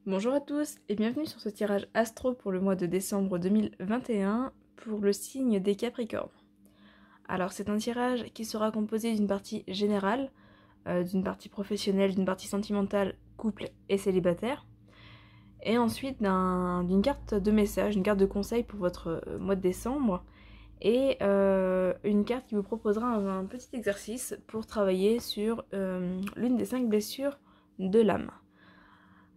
Bonjour à tous et bienvenue sur ce tirage astro pour le mois de décembre 2021 pour le signe des Capricornes. Alors c'est un tirage qui sera composé d'une partie générale, d'une partie professionnelle, d'une partie sentimentale, couple et célibataire, et ensuite d'une carte de message, une carte de conseil pour votre mois de décembre, et une carte qui vous proposera un petit exercice pour travailler sur l'une des 5 blessures de l'âme.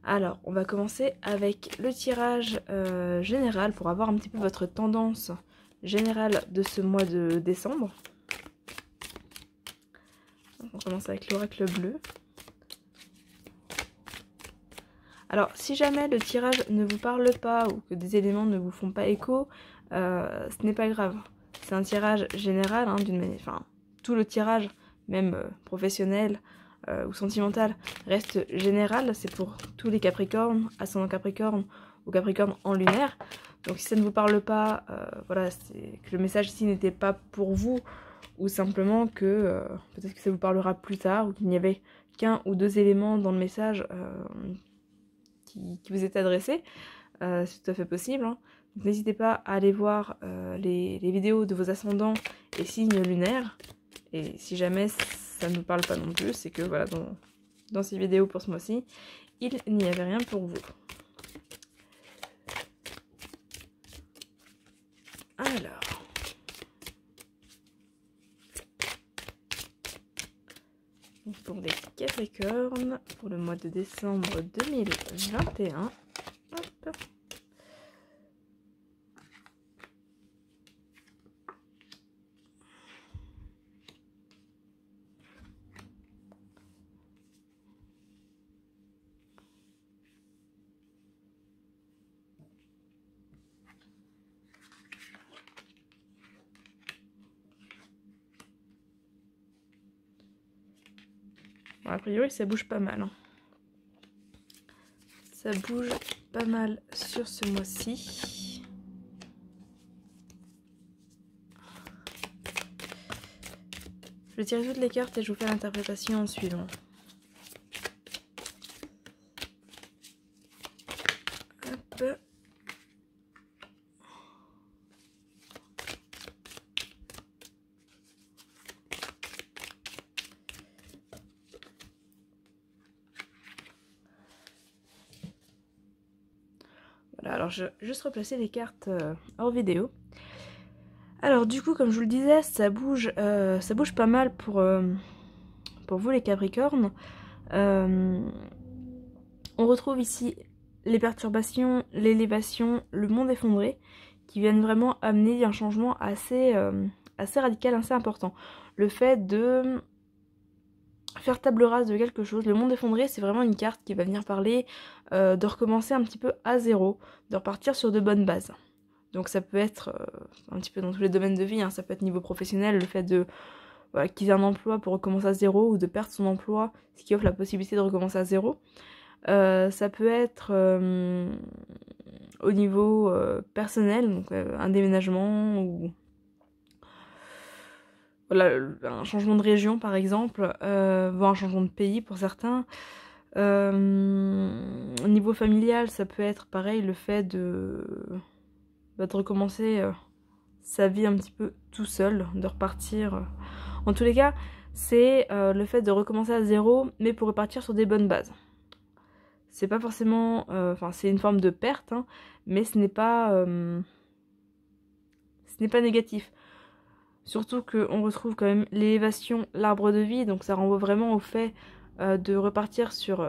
Alors, on va commencer avec le tirage général pour avoir un petit peu votre tendance générale de ce mois de décembre. Donc, on commence avec l'oracle bleu. Alors, si jamais le tirage ne vous parle pas ou que des éléments ne vous font pas écho, ce n'est pas grave. C'est un tirage général, d'une manière, enfin, tout le tirage, même professionnel ou sentimental, reste général. C'est pour tous les Capricornes, ascendant Capricorne ou Capricorne en lunaire. Donc, si ça ne vous parle pas, voilà, c'est que le message ici n'était pas pour vous, ou simplement que peut-être que ça vous parlera plus tard, ou qu'il n'y avait qu'un ou deux éléments dans le message qui vous est adressé, c'est tout à fait possible. N'hésitez pas à aller voir les vidéos de vos ascendants et signes lunaires. Et si jamais ça ne vous parle pas non plus, c'est que voilà, dans ces vidéos pour ce mois-ci, il n'y avait rien pour vous. Alors. Pour les Capricornes, pour le mois de décembre 2021. Hop. Bon, a priori, ça bouge pas mal. Ça bouge pas mal sur ce mois-ci. Je vais tirer toutes les cartes et je vous fais l'interprétation en suivant. Hop. Voilà, alors je vais juste replacer les cartes hors vidéo. Alors du coup, comme je vous le disais, ça bouge pas mal pour vous les Capricornes. On retrouve ici les perturbations, l'élévation, le monde effondré, qui viennent vraiment amener un changement assez radical, assez important. Le fait de faire table rase de quelque chose. Le monde effondré, c'est vraiment une carte qui va venir parler de recommencer un petit peu à zéro, de repartir sur de bonnes bases. Donc ça peut être un petit peu dans tous les domaines de vie, ça peut être niveau professionnel, le fait de quitter un emploi pour recommencer à zéro, ou de perdre son emploi, ce qui offre la possibilité de recommencer à zéro. Ça peut être au niveau personnel, donc un déménagement ou voilà, un changement de région par exemple, voire un changement de pays pour certains. Au niveau familial, ça peut être pareil, le fait de recommencer sa vie un petit peu tout seul, de repartir. En tous les cas, c'est le fait de recommencer à zéro, mais pour repartir sur des bonnes bases. C'est pas forcément... Enfin, c'est une forme de perte, mais ce n'est pas négatif. Surtout qu'on retrouve quand même l'élévation, l'arbre de vie, donc ça renvoie vraiment au fait de repartir sur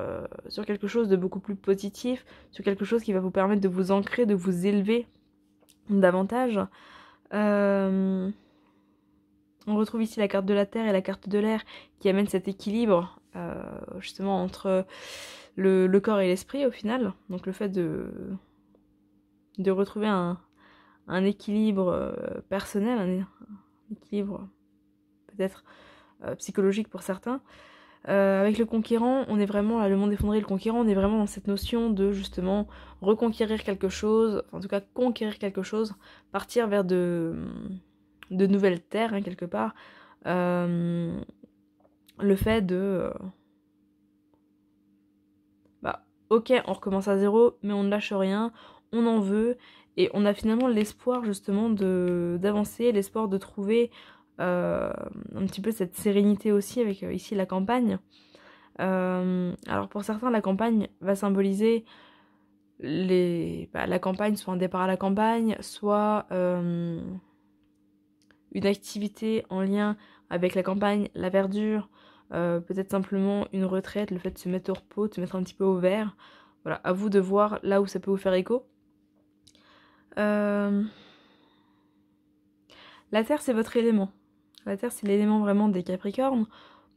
quelque chose de beaucoup plus positif, sur quelque chose qui va vous permettre de vous ancrer, de vous élever davantage. On retrouve ici la carte de la terre et la carte de l'air qui amènent cet équilibre justement entre le corps et l'esprit au final. Donc le fait de retrouver un équilibre personnel, un équilibre peut-être psychologique pour certains. Avec le conquérant, on est vraiment, là, le monde effondré et le conquérant, on est vraiment dans cette notion de justement reconquérir quelque chose, en tout cas conquérir quelque chose, partir vers de nouvelles terres, quelque part. Le fait de ok, on recommence à zéro, mais on ne lâche rien, on en veut, et on a finalement l'espoir justement d'avancer, l'espoir de trouver un petit peu cette sérénité aussi avec ici la campagne. Alors pour certains, la campagne va symboliser la campagne, soit un départ à la campagne, soit une activité en lien avec la campagne, la verdure, peut-être simplement une retraite, le fait de se mettre au repos, de se mettre un petit peu au vert. Voilà, à vous de voir là où ça peut vous faire écho. La terre, c'est votre élément. La terre, c'est l'élément vraiment des Capricornes.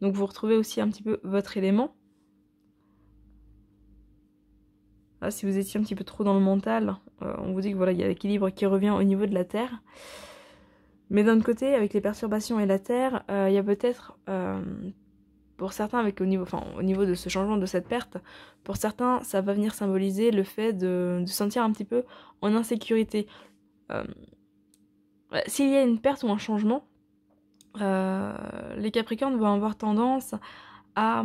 Donc vous retrouvez aussi un petit peu votre élément. Là, si vous étiez un petit peu trop dans le mental, on vous dit que voilà, il y a l'équilibre qui revient au niveau de la terre. Mais d'un autre côté, avec les perturbations et la terre, il y a peut-être, pour certains, au niveau de ce changement, de cette perte, pour certains, ça va venir symboliser le fait de se sentir un petit peu en insécurité. S'il y a une perte ou un changement, les Capricornes vont avoir tendance à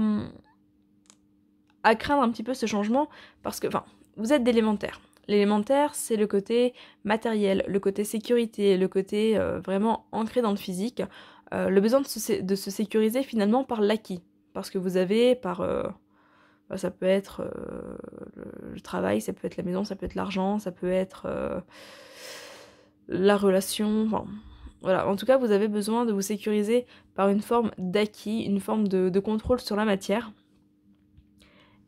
craindre un petit peu ce changement parce que, vous êtes d'élémentaire. L'élémentaire, c'est le côté matériel, le côté sécurité, le côté vraiment ancré dans le physique, le besoin de se sécuriser finalement par l'acquis. Parce que vous avez ça peut être le travail, ça peut être la maison, ça peut être l'argent, ça peut être la relation, voilà. En tout cas, vous avez besoin de vous sécuriser par une forme d'acquis, une forme de contrôle sur la matière.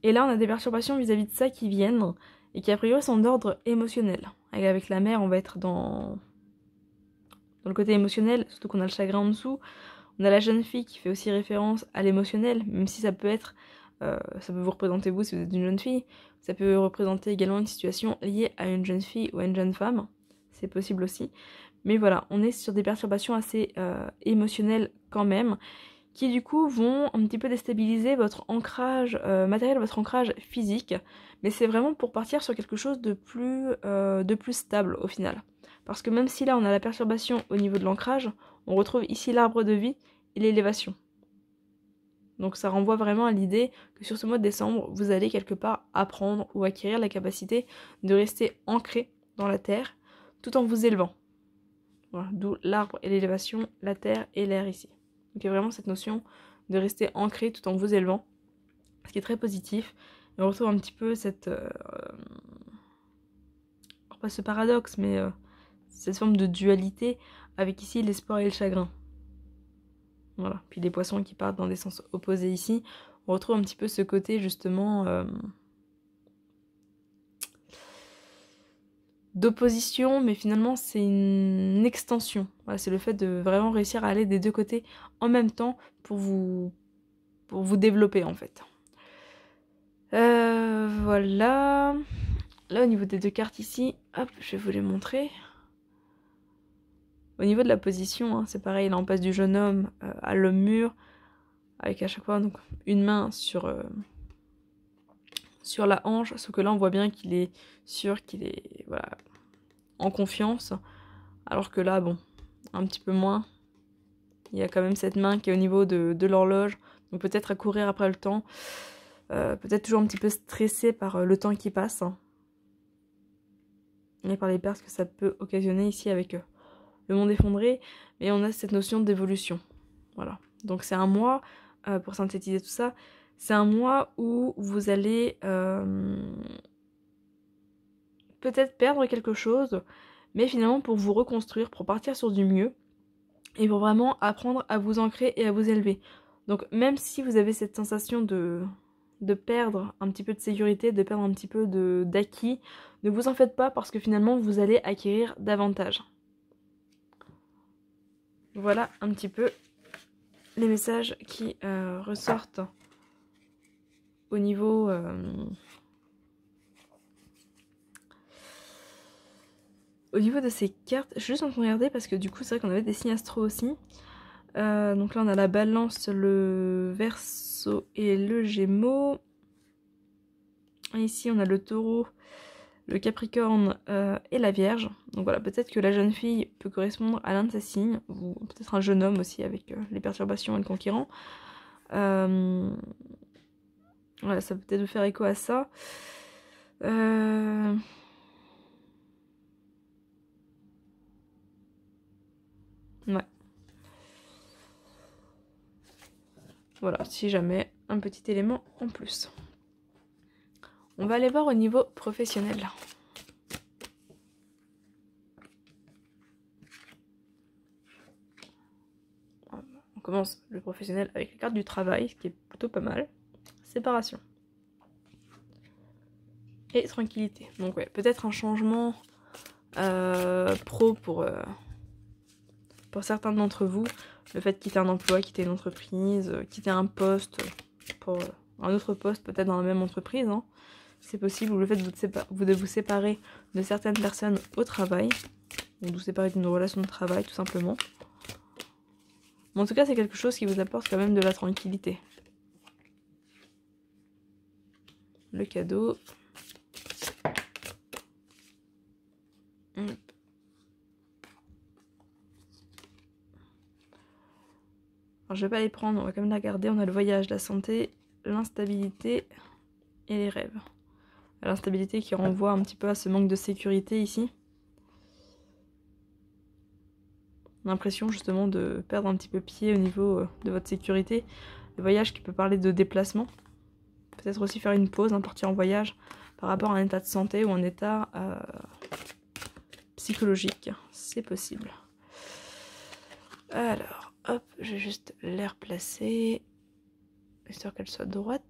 Et là, on a des perturbations vis-à-vis de ça qui viennent, et qui a priori sont d'ordre émotionnel. Avec la mer, on va être dans le côté émotionnel, surtout qu'on a le chagrin en dessous. On a la jeune fille qui fait aussi référence à l'émotionnel, même si ça peut être, ça peut vous représenter vous si vous êtes une jeune fille, ça peut représenter également une situation liée à une jeune fille ou à une jeune femme, c'est possible aussi. Mais voilà, on est sur des perturbations assez émotionnelles quand même, qui du coup vont un petit peu déstabiliser votre ancrage matériel, votre ancrage physique, mais c'est vraiment pour partir sur quelque chose de plus stable au final. Parce que même si là on a la perturbation au niveau de l'ancrage, on retrouve ici l'arbre de vie et l'élévation. Donc ça renvoie vraiment à l'idée que sur ce mois de décembre, vous allez quelque part apprendre ou acquérir la capacité de rester ancré dans la terre tout en vous élevant. Voilà, d'où l'arbre et l'élévation, la terre et l'air ici. Donc il y a vraiment cette notion de rester ancré tout en vous élevant, ce qui est très positif. Et on retrouve un petit peu cette... pas ce paradoxe, mais cette forme de dualité avec ici l'espoir et le chagrin. Voilà. Puis les poissons qui partent dans des sens opposés ici. On retrouve un petit peu ce côté justement... d'opposition, mais finalement c'est une extension. Voilà, c'est le fait de vraiment réussir à aller des deux côtés en même temps pour vous développer en fait. Voilà. Là au niveau des deux cartes ici, hop, je vais vous les montrer. Au niveau de la position, hein, c'est pareil, là on passe du jeune homme à l'homme mûr, avec à chaque fois donc une main sur la hanche, sauf que là on voit bien qu'il est sûr, qu'il est voilà, en confiance, alors que là, bon, un petit peu moins. Il y a quand même cette main qui est au niveau de l'horloge, donc peut-être à courir après le temps, peut-être toujours un petit peu stressé par le temps qui passe, hein, et par les pertes que ça peut occasionner ici avec le monde effondré, mais on a cette notion d'évolution. Voilà. Donc c'est un mois, pour synthétiser tout ça, c'est un mois où vous allez peut-être perdre quelque chose, mais finalement pour vous reconstruire, pour partir sur du mieux, et pour vraiment apprendre à vous ancrer et à vous élever. Donc même si vous avez cette sensation de perdre un petit peu de sécurité, de perdre un petit peu d'acquis, ne vous en faites pas parce que finalement vous allez acquérir davantage. Voilà un petit peu les messages qui ressortent au niveau... Au niveau de ces cartes, je suis juste en train de regarder parce que du coup c'est vrai qu'on avait des signes astro aussi. Donc là on a la balance, le verseau et le gémeaux. Et ici on a le taureau, le capricorne et la vierge. Donc voilà, peut-être que la jeune fille peut correspondre à l'un de ces signes, ou peut-être un jeune homme aussi avec les perturbations et le conquérant. Voilà, ça peut peut-être vous faire écho à ça. Euh... Ouais. Voilà, si jamais un petit élément en plus. On va aller voir au niveau professionnel. On commence le professionnel avec la carte du travail, ce qui est plutôt pas mal. Séparation. Et tranquillité. Donc ouais, peut-être un changement pro pour certains d'entre vous. Le fait de quitter un emploi, quitter une entreprise, quitter un poste pour un autre poste, peut-être dans la même entreprise. Hein. C'est possible. Ou le fait de vous séparer de certaines personnes au travail. Ou de vous séparer d'une relation de travail, tout simplement. Mais en tout cas, c'est quelque chose qui vous apporte quand même de la tranquillité. Le cadeau. Alors, je vais pas les prendre, on va quand même les regarder. On a le voyage, la santé, l'instabilité et les rêves. L'instabilité qui renvoie un petit peu à ce manque de sécurité ici. L'impression justement de perdre un petit peu pied au niveau de votre sécurité. Le voyage qui peut parler de déplacement. Peut-être aussi faire une pause, partir en voyage par rapport à un état de santé ou un état psychologique. C'est possible. Alors, hop, je vais juste les replacer, histoire qu'elle soit droite.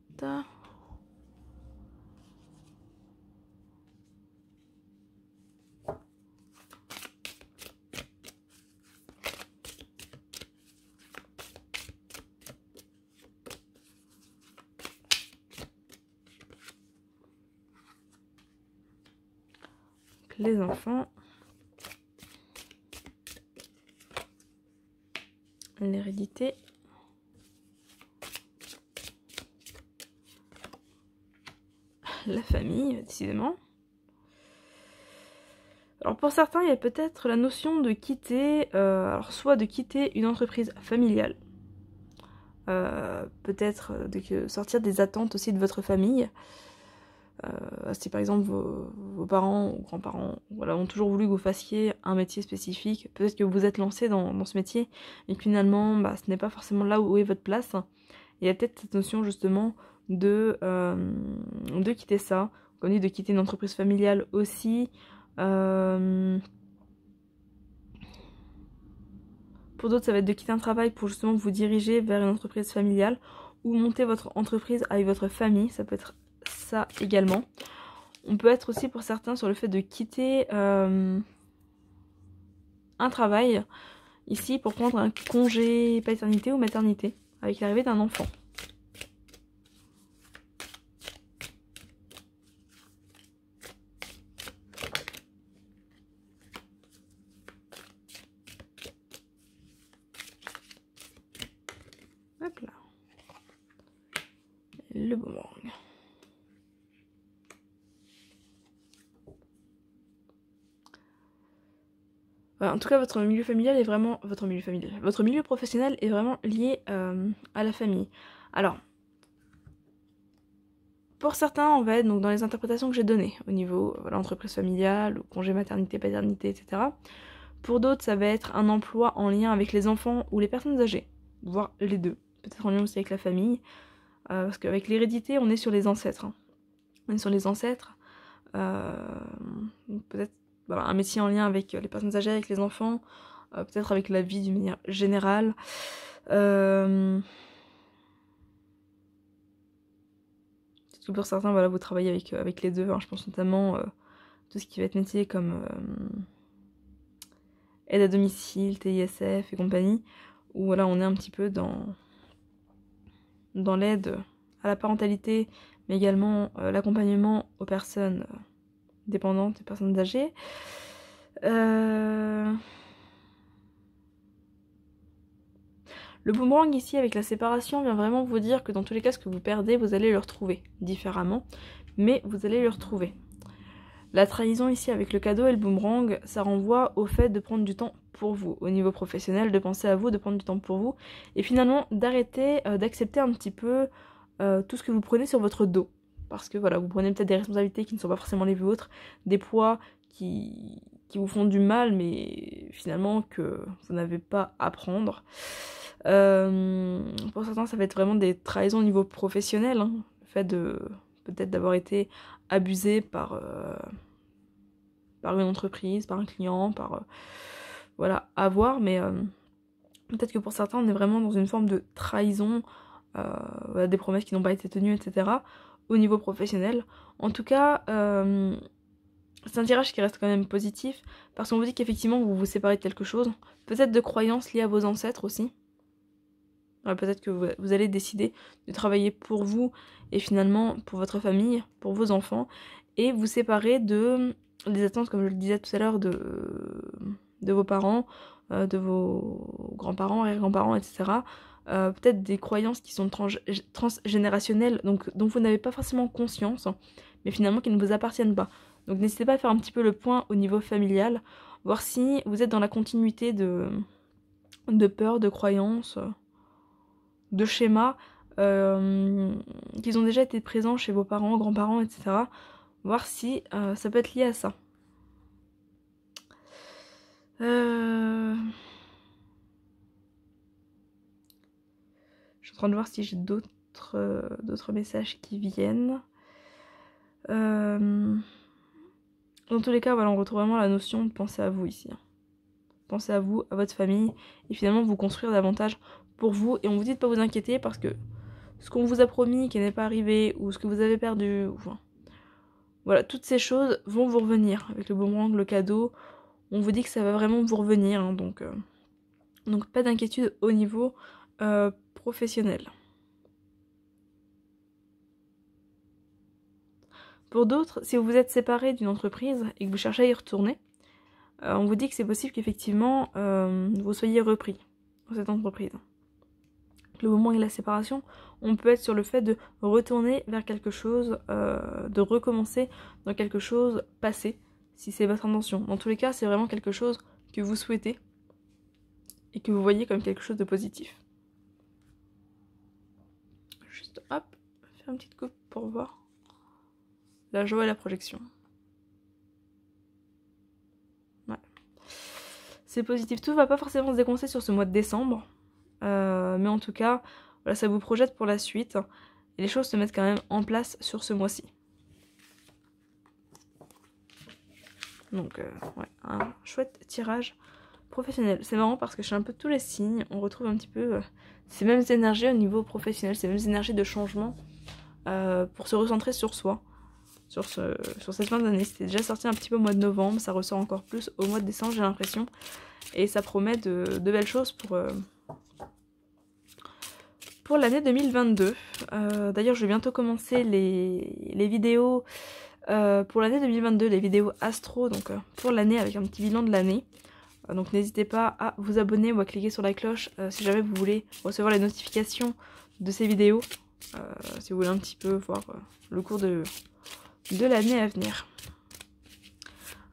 Les enfants. L'hérédité. La famille, décidément. Alors pour certains, il y a peut-être la notion de quitter, alors soit de quitter une entreprise familiale, peut-être de sortir des attentes aussi de votre famille. Si par exemple vos parents ou grands-parents ont toujours voulu que vous fassiez un métier spécifique, peut-être que vous vous êtes lancé dans ce métier et que finalement ce n'est pas forcément là où est votre place. Il y a peut-être cette notion justement de quitter ça, comme dit, de quitter une entreprise familiale aussi. Pour d'autres, ça va être de quitter un travail pour justement vous diriger vers une entreprise familiale ou monter votre entreprise avec votre famille, ça peut être ça également. On peut être aussi pour certains sur le fait de quitter un travail ici pour prendre un congé paternité ou maternité avec l'arrivée d'un enfant. Hop là. Le boomerang. Voilà, en tout cas, votre milieu familial est vraiment... Votre milieu professionnel est vraiment lié à la famille. Alors, pour certains, on va être donc dans les interprétations que j'ai données au niveau entreprise familiale, ou congé maternité, paternité, etc. Pour d'autres, ça va être un emploi en lien avec les enfants ou les personnes âgées, voire les deux. Peut-être en lien aussi avec la famille, parce qu'avec l'hérédité, on est sur les ancêtres. Hein. On est sur les ancêtres. Peut-être un métier en lien avec les personnes âgées, avec les enfants, peut-être avec la vie d'une manière générale. Peut-être que pour certains, vous travaillez avec les deux. Hein. Je pense notamment tout ce qui va être métier comme aide à domicile, TISF et compagnie, où on est un petit peu dans l'aide à la parentalité, mais également l'accompagnement aux personnes dépendantes et personnes âgées. Le boomerang ici avec la séparation vient vraiment vous dire que dans tous les cas ce que vous perdez, vous allez le retrouver différemment, mais vous allez le retrouver. La trahison ici avec le cadeau et le boomerang, ça renvoie au fait de prendre du temps pour vous, au niveau professionnel, de penser à vous, de prendre du temps pour vous, et finalement d'arrêter d'accepter un petit peu tout ce que vous prenez sur votre dos. parce que voilà, vous prenez peut-être des responsabilités qui ne sont pas forcément les vôtres, des poids qui vous font du mal, mais finalement que vous n'avez pas à prendre. Pour certains, ça va être vraiment des trahisons au niveau professionnel, hein. Le fait de peut-être d'avoir été abusé par une entreprise, par un client, par voilà, à voir, mais peut-être que pour certains, on est vraiment dans une forme de trahison, voilà, des promesses qui n'ont pas été tenues, etc. au niveau professionnel. En tout cas, c'est un tirage qui reste quand même positif, parce qu'on vous dit qu'effectivement, vous vous séparez de quelque chose, peut-être de croyances liées à vos ancêtres aussi. Peut-être que vous allez décider de travailler pour vous, et finalement pour votre famille, pour vos enfants, et vous séparer des attentes, comme je le disais tout à l'heure, de vos parents, de vos grands-parents, arrière-grands-parents, etc. Peut-être des croyances qui sont transgénérationnelles, donc dont vous n'avez pas forcément conscience, mais finalement qui ne vous appartiennent pas. Donc n'hésitez pas à faire un petit peu le point au niveau familial, voir si vous êtes dans la continuité de peurs, de croyances, de schémas qui ont déjà été présents chez vos parents, grands-parents, etc. Voir si ça peut être lié à ça. Je suis en train de voir si j'ai d'autres messages qui viennent. Dans tous les cas, voilà, on retrouve vraiment la notion de penser à vous ici. Pensez à vous, à votre famille, et finalement vous construire davantage pour vous. Et on vous dit de pas vous inquiéter parce que ce qu'on vous a promis qui n'est pas arrivé, ou ce que vous avez perdu, enfin, voilà, toutes ces choses vont vous revenir. Avec le boomerang, le cadeau, on vous dit que ça va vraiment vous revenir, hein, donc pas d'inquiétude au niveau professionnel. Pour d'autres, si vous vous êtes séparés d'une entreprise et que vous cherchez à y retourner, on vous dit que c'est possible qu'effectivement vous soyez repris dans cette entreprise. Le moment de la séparation, on peut être sur le fait de retourner vers quelque chose, de recommencer dans quelque chose passé, si c'est votre intention. Dans tous les cas, c'est vraiment quelque chose que vous souhaitez et que vous voyez comme quelque chose de positif. Juste hop, faire une petite coupe pour voir la joie et la projection. Ouais. C'est positif. Tout va pas forcément se déconcer sur ce mois de décembre. Mais en tout cas, voilà, ça vous projette pour la suite. Et les choses se mettent quand même en place sur ce mois-ci. Donc, ouais, un chouette tirage professionnel. C'est marrant parce que chez un peu tous les signes, on retrouve un petit peu ces mêmes énergies au niveau professionnel, ces mêmes énergies de changement pour se recentrer sur soi. Sur cette fin d'année, c'était déjà sorti un petit peu au mois de novembre, ça ressort encore plus au mois de décembre, j'ai l'impression. Et ça promet de belles choses pour l'année 2022. D'ailleurs, je vais bientôt commencer les vidéos pour l'année 2022, les vidéos astro, donc pour l'année avec un petit bilan de l'année. Donc n'hésitez pas à vous abonner ou à cliquer sur la cloche si jamais vous voulez recevoir les notifications de ces vidéos. Si vous voulez un petit peu voir le cours de l'année à venir.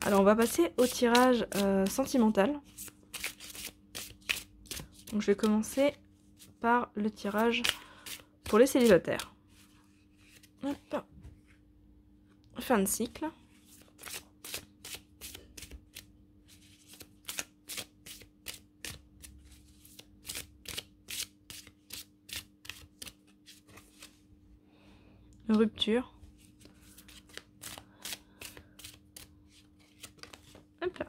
Alors on va passer au tirage sentimental. Donc je vais commencer par le tirage pour les célibataires. Hop. Fin de cycle. Rupture. Hop là.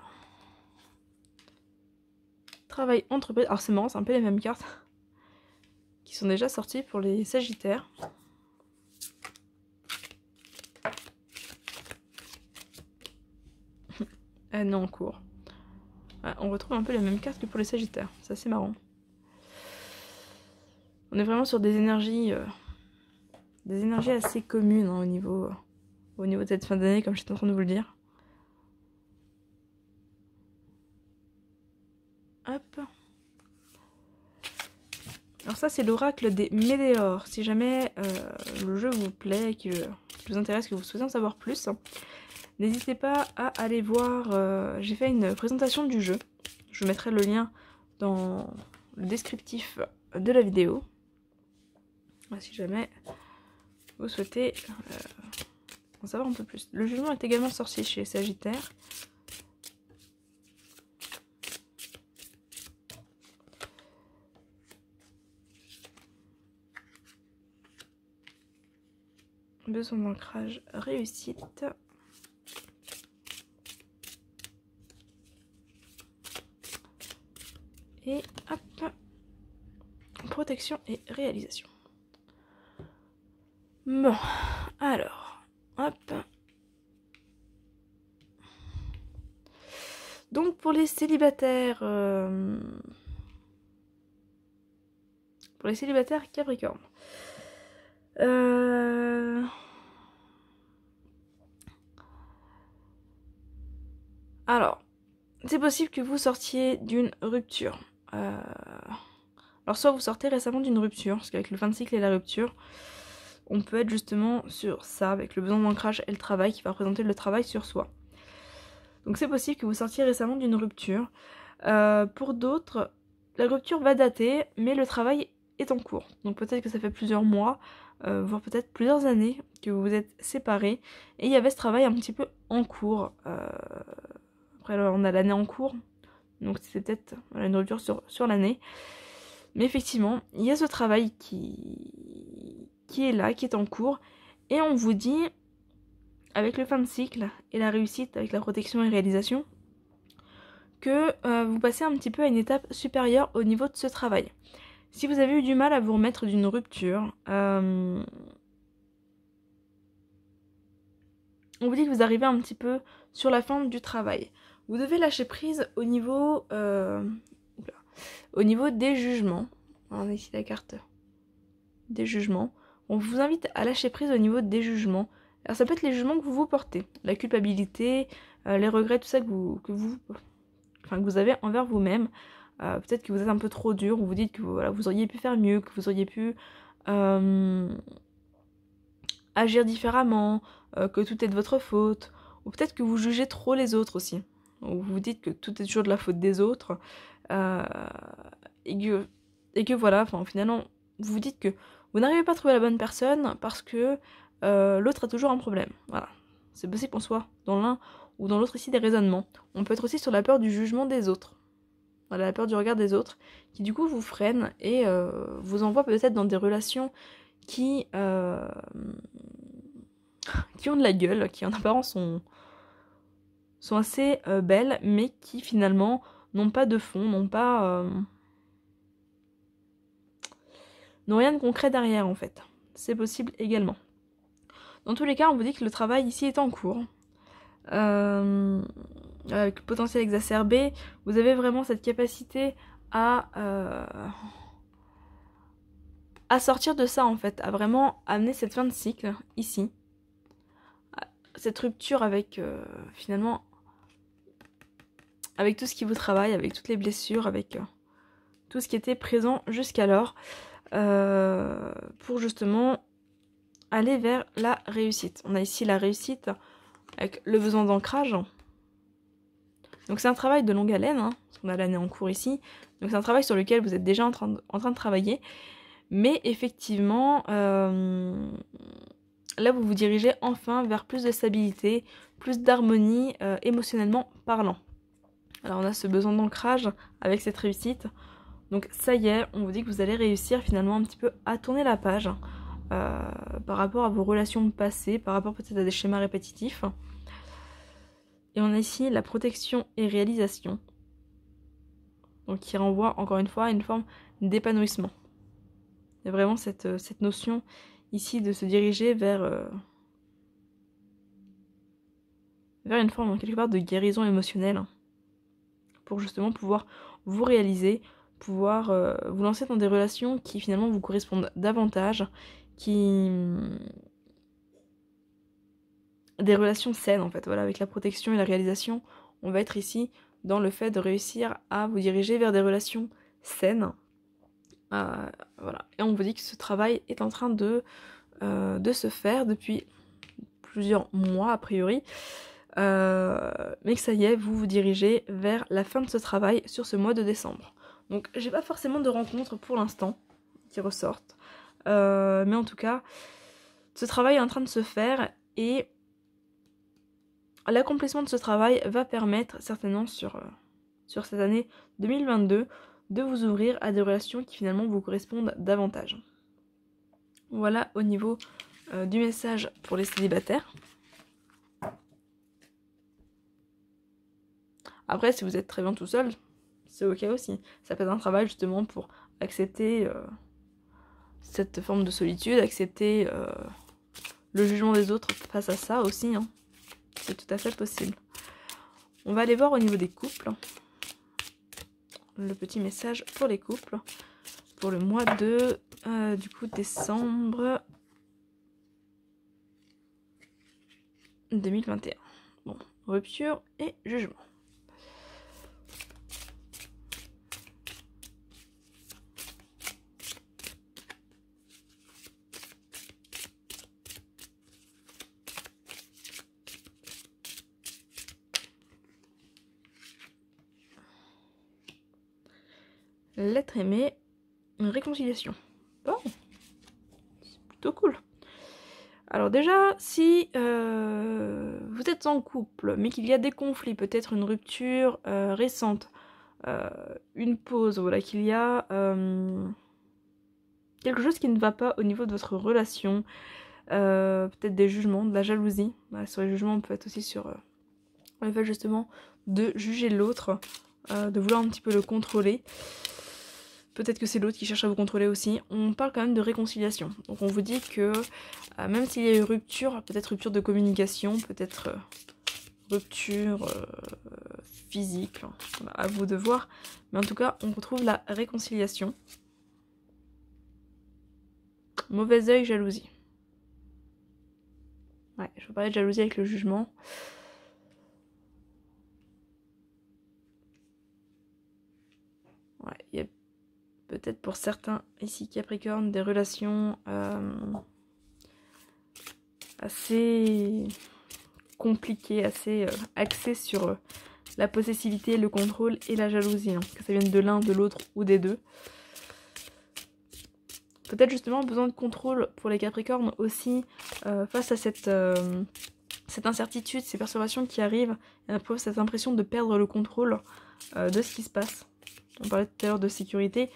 Travail, entreprise. Alors c'est marrant, c'est un peu les mêmes cartes qui sont déjà sorties pour les sagittaires. Non, en cours. On retrouve un peu les mêmes cartes que pour les sagittaires. C'est assez marrant. On est vraiment sur des énergies assez communes hein, au niveau de cette fin d'année, comme j'étais en train de vous le dire. Hop. Alors ça c'est l'oracle des météores. Si jamais le jeu vous plaît, qui vous intéresse, que vous souhaitez en savoir plus, n'hésitez pas à aller voir. J'ai fait une présentation du jeu. Je mettrai le lien dans le descriptif de la vidéo. Si jamais vous souhaitez en savoir un peu plus. Le jugement est également sorcier chez les Sagittaires. Besoin d'ancrage, réussite. Et hop, protection et réalisation. Bon, alors, hop. Donc pour les célibataires, Capricorne. Alors, c'est possible que vous sortiez d'une rupture. Alors soit vous sortez récemment d'une rupture, parce qu'avec le fin de cycle et la rupture, on peut être justement sur ça, avec le besoin d'ancrage et le travail qui va représenter le travail sur soi. Donc c'est possible que vous sortiez récemment d'une rupture. Pour d'autres, la rupture va dater, mais le travail est en cours. Donc peut-être que ça fait plusieurs mois, voire peut-être plusieurs années que vous vous êtes séparés, et il y avait ce travail un petit peu en cours. Après on a l'année en cours, donc c'est peut-être une rupture sur l'année. Mais effectivement, il y a ce travail qui est là, qui est en cours, et on vous dit, avec le fin de cycle et la réussite, avec la protection et réalisation, que vous passez un petit peu à une étape supérieure au niveau de ce travail. Si vous avez eu du mal à vous remettre d'une rupture, on vous dit que vous arrivez un petit peu sur la fin du travail. Vous devez lâcher prise au niveau des jugements. On a ici la carte des jugements. On vous invite à lâcher prise au niveau des jugements. Alors ça peut être les jugements que vous portez, la culpabilité, les regrets, tout ça que vous avez envers vous-même. Peut-être que vous êtes un peu trop dur, ou vous dites que voilà, vous auriez pu faire mieux, que vous auriez pu agir différemment, que tout est de votre faute, ou peut-être que vous jugez trop les autres aussi. Ou vous dites que tout est toujours de la faute des autres, et que voilà, enfin finalement, vous vous dites que vous n'arrivez pas à trouver la bonne personne parce que l'autre a toujours un problème. Voilà. C'est possible qu'on soit dans l'un ou dans l'autre ici des raisonnements. On peut être aussi sur la peur du jugement des autres. Voilà, la peur du regard des autres, qui du coup vous freine et vous envoie peut-être dans des relations qui ont de la gueule, qui en apparence sont assez belles, mais qui finalement n'ont pas de fond, n'ont rien de concret derrière en fait. C'est possible également. Dans tous les cas, on vous dit que le travail ici est en cours. Avec le potentiel exacerbé, vous avez vraiment cette capacité à sortir de ça en fait, à vraiment amener cette fin de cycle ici. Cette rupture avec finalement avec tout ce qui vous travaille, avec toutes les blessures, avec tout ce qui était présent jusqu'alors, pour justement aller vers la réussite. On a ici la réussite avec le besoin d'ancrage. Donc c'est un travail de longue haleine, hein, parce qu'on a l'année en cours ici. Donc c'est un travail sur lequel vous êtes déjà en train de travailler. Mais effectivement, là vous vous dirigez enfin vers plus de stabilité, plus d'harmonie émotionnellement parlant. Alors on a ce besoin d'ancrage avec cette réussite. Donc ça y est, on vous dit que vous allez réussir finalement un petit peu à tourner la page par rapport à vos relations passées, par rapport peut-être à des schémas répétitifs. Et on a ici la protection et réalisation. Donc qui renvoie encore une fois à une forme d'épanouissement. Il y a vraiment cette notion ici de se diriger vers une forme quelque part de guérison émotionnelle. Pour justement pouvoir vous réaliser, pouvoir vous lancer dans des relations qui finalement vous correspondent davantage, des relations saines en fait. Voilà, avec la protection et la réalisation, on va être ici dans le fait de réussir à vous diriger vers des relations saines. Voilà. Et on vous dit que ce travail est en train de se faire depuis plusieurs mois a priori. Mais que ça y est, vous vous dirigez vers la fin de ce travail sur ce mois de décembre. Donc j'ai pas forcément de rencontres pour l'instant qui ressortent, mais en tout cas ce travail est en train de se faire et l'accomplissement de ce travail va permettre certainement sur cette année 2022 de vous ouvrir à des relations qui finalement vous correspondent davantage. Voilà au niveau du message pour les célibataires. Après, si vous êtes très bien tout seul, c'est ok aussi. Ça peut être un travail justement pour accepter cette forme de solitude, accepter le jugement des autres face à ça aussi. Hein. C'est tout à fait possible. On va aller voir au niveau des couples. Le petit message pour les couples. Pour le mois de du coup décembre 2021. Bon, rupture et jugement. L'être aimé, une réconciliation. Bon, c'est plutôt cool. Alors déjà, si vous êtes en couple, mais qu'il y a des conflits, peut-être une rupture récente, une pause, voilà, qu'il y a quelque chose qui ne va pas au niveau de votre relation, peut-être des jugements, de la jalousie. Voilà, sur les jugements, on peut être aussi sur le fait justement de juger l'autre, de vouloir un petit peu le contrôler. Peut-être que c'est l'autre qui cherche à vous contrôler aussi. On parle quand même de réconciliation. Donc on vous dit que même s'il y a eu rupture, peut-être rupture de communication, peut-être rupture physique, à vous de voir. Mais en tout cas, on retrouve la réconciliation. Mauvais œil, jalousie. Ouais, je vais parler de jalousie avec le jugement. Ouais, il y a peut-être pour certains ici Capricorne des relations assez compliquées, assez axées sur la possessivité, le contrôle et la jalousie, hein, que ça vienne de l'un, de l'autre ou des deux. Peut-être justement besoin de contrôle pour les Capricornes aussi face à cette incertitude, ces perturbations qui arrivent, et un peu cette impression de perdre le contrôle de ce qui se passe. On parlait tout à l'heure de sécurité,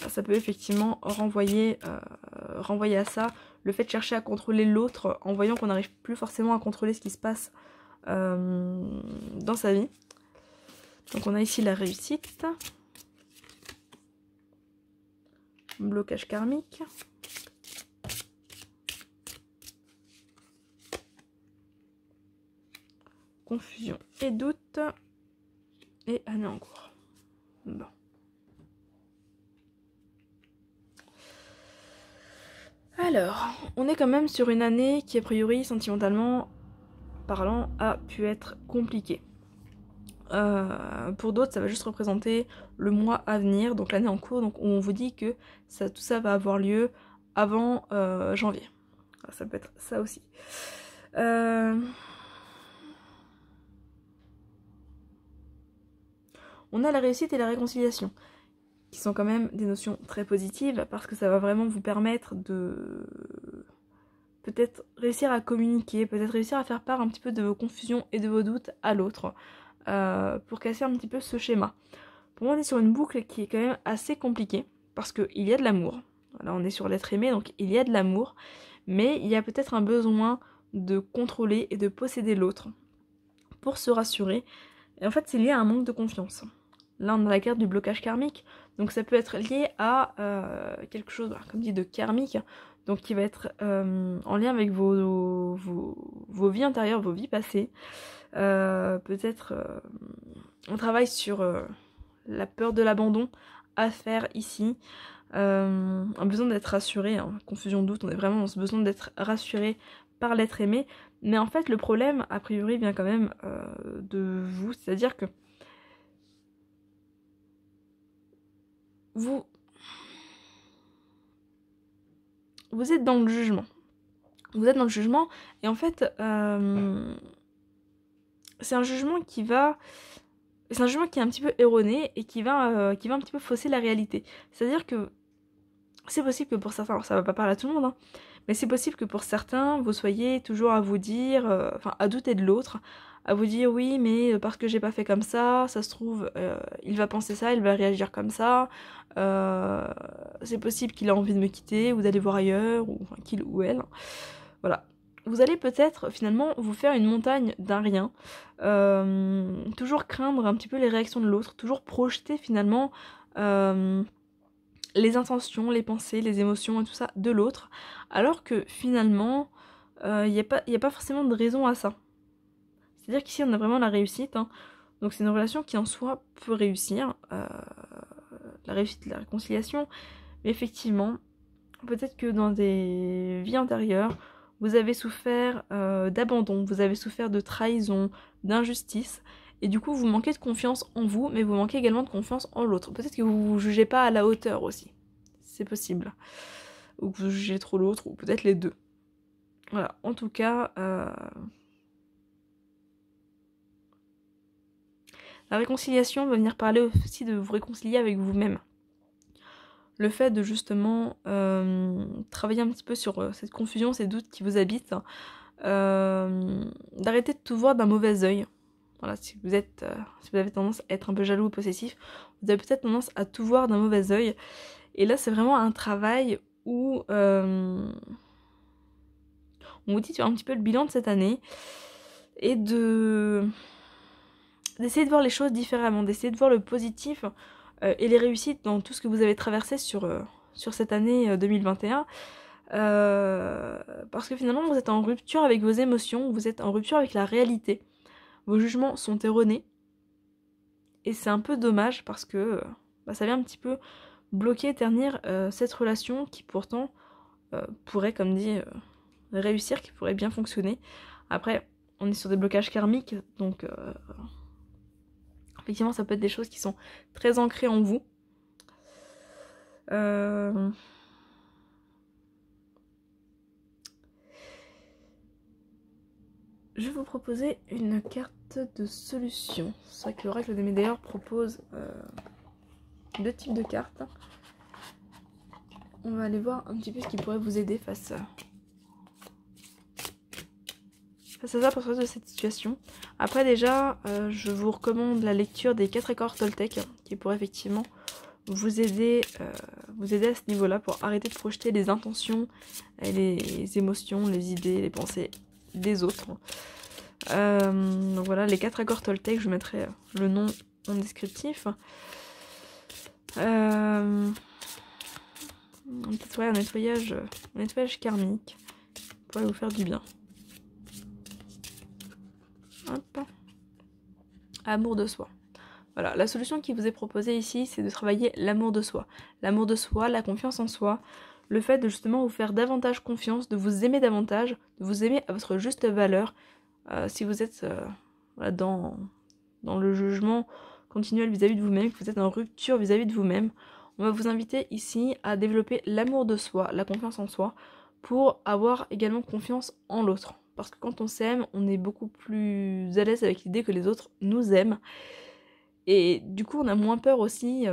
ça peut effectivement renvoyer à ça, le fait de chercher à contrôler l'autre en voyant qu'on n'arrive plus forcément à contrôler ce qui se passe dans sa vie. Donc on a ici la réussite. Blocage karmique. Confusion et doute. Et année en cours. Bon. Alors, on est quand même sur une année qui a priori, sentimentalement parlant, a pu être compliquée. Pour d'autres, ça va juste représenter le mois à venir, donc l'année en cours, donc on vous dit que tout ça va avoir lieu avant janvier. Ça peut être ça aussi. On a la réussite et la réconciliation, qui sont quand même des notions très positives, parce que ça va vraiment vous permettre de peut-être réussir à communiquer, peut-être réussir à faire part un petit peu de vos confusions et de vos doutes à l'autre, pour casser un petit peu ce schéma. Pour moi, on est sur une boucle qui est quand même assez compliquée, parce qu'il y a de l'amour. Là, on est sur l'être aimé, donc il y a de l'amour, mais il y a peut-être un besoin de contrôler et de posséder l'autre pour se rassurer. Et en fait, c'est lié à un manque de confiance. Là, on a la carte du blocage karmique, donc ça peut être lié à quelque chose, comme dit, de karmique, donc qui va être en lien avec vos vies antérieures, vos vies passées. Peut-être on travaille sur la peur de l'abandon à faire ici, un besoin d'être rassuré, hein, confusion, doute, on est vraiment dans ce besoin d'être rassuré par l'être aimé, mais en fait le problème a priori vient quand même de vous, c'est-à-dire que vous êtes dans le jugement. Vous êtes dans le jugement et en fait c'est un jugement qui va... C'est un jugement qui est un petit peu erroné et qui va un petit peu fausser la réalité. C'est-à-dire que c'est possible que pour certains, alors ça va pas parler à tout le monde, hein, Mais c'est possible que pour certains, vous soyez toujours à vous dire, enfin à douter de l'autre, à vous dire oui mais parce que j'ai pas fait comme ça se trouve il va penser ça, il va réagir comme ça, c'est possible qu'il a envie de me quitter ou d'aller voir ailleurs, ou enfin, qu'il ou elle. Voilà. Vous allez peut-être finalement vous faire une montagne d'un rien, toujours craindre un petit peu les réactions de l'autre, toujours projeter finalement les intentions, les pensées, les émotions et tout ça de l'autre, alors que finalement il n'y a pas forcément de raison à ça. C'est-à-dire qu'ici on a vraiment la réussite, hein. Donc c'est une relation qui en soi peut réussir, la réussite, la réconciliation, mais effectivement, peut-être que dans des vies antérieures, vous avez souffert d'abandon, vous avez souffert de trahison, d'injustice, et du coup vous manquez de confiance en vous, mais vous manquez également de confiance en l'autre. Peut-être que vous vous jugez pas à la hauteur aussi, c'est possible. Ou que vous jugez trop l'autre, ou peut-être les deux. Voilà, en tout cas... La réconciliation va venir parler aussi de vous réconcilier avec vous-même. Le fait de justement travailler un petit peu sur cette confusion, ces doutes qui vous habitent, d'arrêter de tout voir d'un mauvais œil. Voilà, si vous avez tendance à être un peu jaloux ou possessif, vous avez peut-être tendance à tout voir d'un mauvais œil. Et là, c'est vraiment un travail où on vous dit de faire un petit peu le bilan de cette année et d'essayer de voir les choses différemment, d'essayer de voir le positif et les réussites dans tout ce que vous avez traversé sur cette année 2021. Parce que finalement vous êtes en rupture avec vos émotions, vous êtes en rupture avec la réalité. Vos jugements sont erronés. Et c'est un peu dommage parce que ça vient un petit peu bloquer, ternir cette relation qui pourtant pourrait, comme dit, réussir, qui pourrait bien fonctionner. Après, on est sur des blocages karmiques, donc... effectivement, ça peut être des choses qui sont très ancrées en vous. Je vais vous proposer une carte de solution. C'est vrai que l'oracle des Médéors propose 2 types de cartes. On va aller voir un petit peu ce qui pourrait vous aider face à ça pour sortir de cette situation. Après déjà, je vous recommande la lecture des 4 accords Toltec qui pourrait effectivement vous aider à ce niveau-là pour arrêter de projeter les intentions, et les émotions, les idées, les pensées des autres. Donc voilà, les 4 accords Toltec, je vous mettrai le nom en descriptif. Peut-être un nettoyage karmique pourrait vous faire du bien. Hop. Amour de soi. Voilà, la solution qui vous est proposée ici, c'est de travailler l'amour de soi. L'amour de soi, la confiance en soi, le fait de justement vous faire davantage confiance, de vous aimer davantage, de vous aimer à votre juste valeur. Si vous êtes dans le jugement continuel vis-à-vis de vous-même, que vous êtes en rupture vis-à-vis de vous-même, on va vous inviter ici à développer l'amour de soi, la confiance en soi, pour avoir également confiance en l'autre. Parce que quand on s'aime, on est beaucoup plus à l'aise avec l'idée que les autres nous aiment. Et du coup, on a moins peur aussi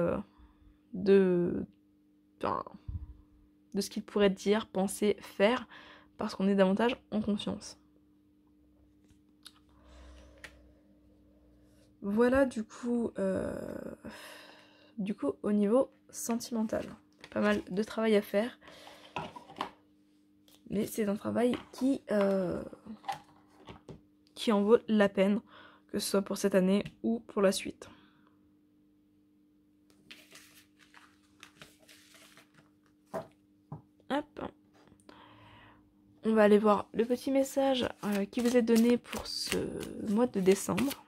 de ce qu'ils pourraient dire, penser, faire, parce qu'on est davantage en confiance. Voilà du coup au niveau sentimental. Pas mal de travail à faire. Mais c'est un travail qui en vaut la peine, que ce soit pour cette année ou pour la suite. Hop. On va aller voir le petit message qui vous est donné pour ce mois de décembre.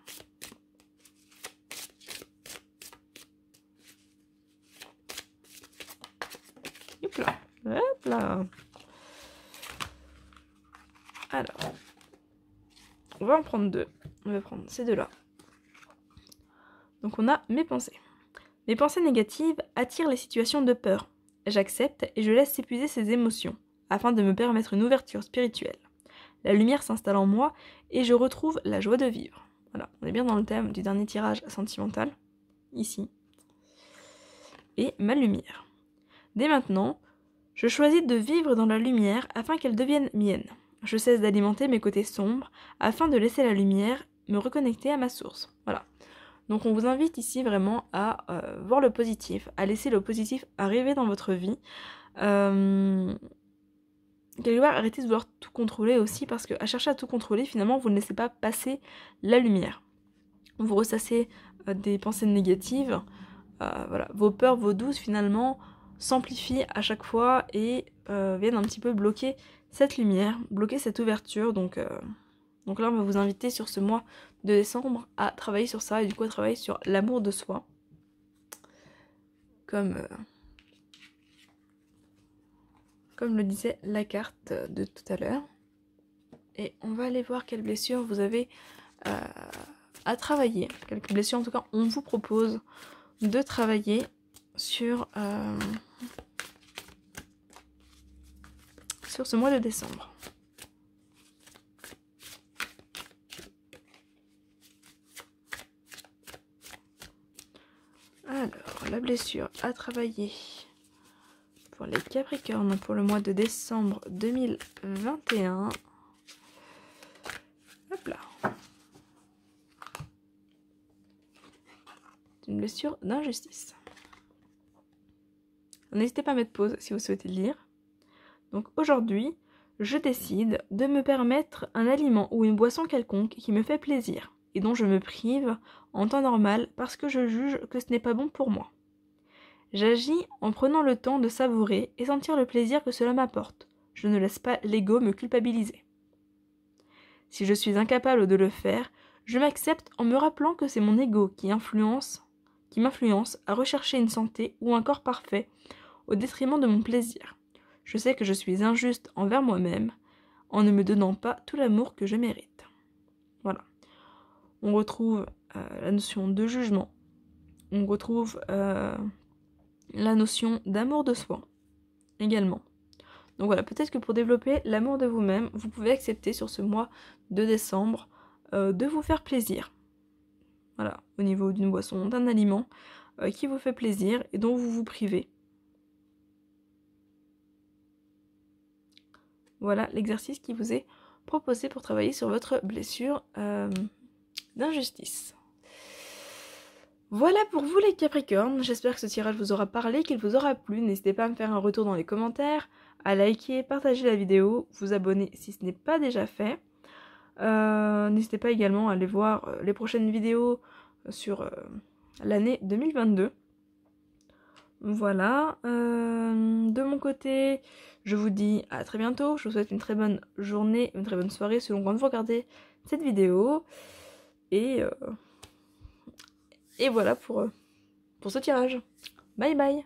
Hop là. Hop là. Alors, on va en prendre 2. On va prendre ces 2-là. Donc on a mes pensées. Mes pensées négatives attirent les situations de peur. J'accepte et je laisse s'épuiser ces émotions, afin de me permettre une ouverture spirituelle. La lumière s'installe en moi et je retrouve la joie de vivre. Voilà, on est bien dans le thème du dernier tirage sentimental, ici. Et ma lumière. Dès maintenant, Je choisis de vivre dans la lumière afin qu'elle devienne mienne. Je cesse d'alimenter mes côtés sombres afin de laisser la lumière me reconnecter à ma source. Voilà. Donc on vous invite ici vraiment à voir le positif, à laisser le positif arriver dans votre vie. Quelque part, arrêtez de vouloir tout contrôler aussi, parce qu'à chercher à tout contrôler, finalement, vous ne laissez pas passer la lumière. Vous ressassez des pensées négatives, voilà. Vos peurs, vos doutes, finalement, s'amplifient à chaque fois et viennent un petit peu bloquer cette lumière, bloquer cette ouverture. Donc là, on va vous inviter sur ce mois de décembre à travailler sur ça, et du coup à travailler sur l'amour de soi. Comme le disait la carte de tout à l'heure. Et on va aller voir quelles blessures vous avez à travailler. Quelques blessures, en tout cas, on vous propose de travailler sur ce mois de décembre. Alors, la blessure à travailler pour les Capricornes pour le mois de décembre 2021. Hop là. C'est une blessure d'injustice. N'hésitez pas à mettre pause si vous souhaitez le lire. Donc aujourd'hui, je décide de me permettre un aliment ou une boisson quelconque qui me fait plaisir et dont je me prive en temps normal parce que je juge que ce n'est pas bon pour moi. J'agis en prenant le temps de savourer et sentir le plaisir que cela m'apporte. Je ne laisse pas l'ego me culpabiliser. Si je suis incapable de le faire, je m'accepte en me rappelant que c'est mon ego qui m'influence à rechercher une santé ou un corps parfait au détriment de mon plaisir. Je sais que je suis injuste envers moi-même en ne me donnant pas tout l'amour que je mérite. Voilà. On retrouve la notion de jugement. On retrouve la notion d'amour de soi également. Donc voilà, peut-être que pour développer l'amour de vous-même, vous pouvez accepter sur ce mois de décembre de vous faire plaisir. Voilà, au niveau d'une boisson, d'un aliment qui vous fait plaisir et dont vous vous privez. Voilà l'exercice qui vous est proposé pour travailler sur votre blessure d'injustice. Voilà pour vous les Capricornes, j'espère que ce tirage vous aura parlé, qu'il vous aura plu. N'hésitez pas à me faire un retour dans les commentaires, à liker, partager la vidéo, vous abonner si ce n'est pas déjà fait. N'hésitez pas également à aller voir les prochaines vidéos sur l'année 2022. Voilà, de mon côté, je vous dis à très bientôt, je vous souhaite une très bonne journée, une très bonne soirée selon quand vous regardez cette vidéo. Et voilà pour ce tirage. Bye bye.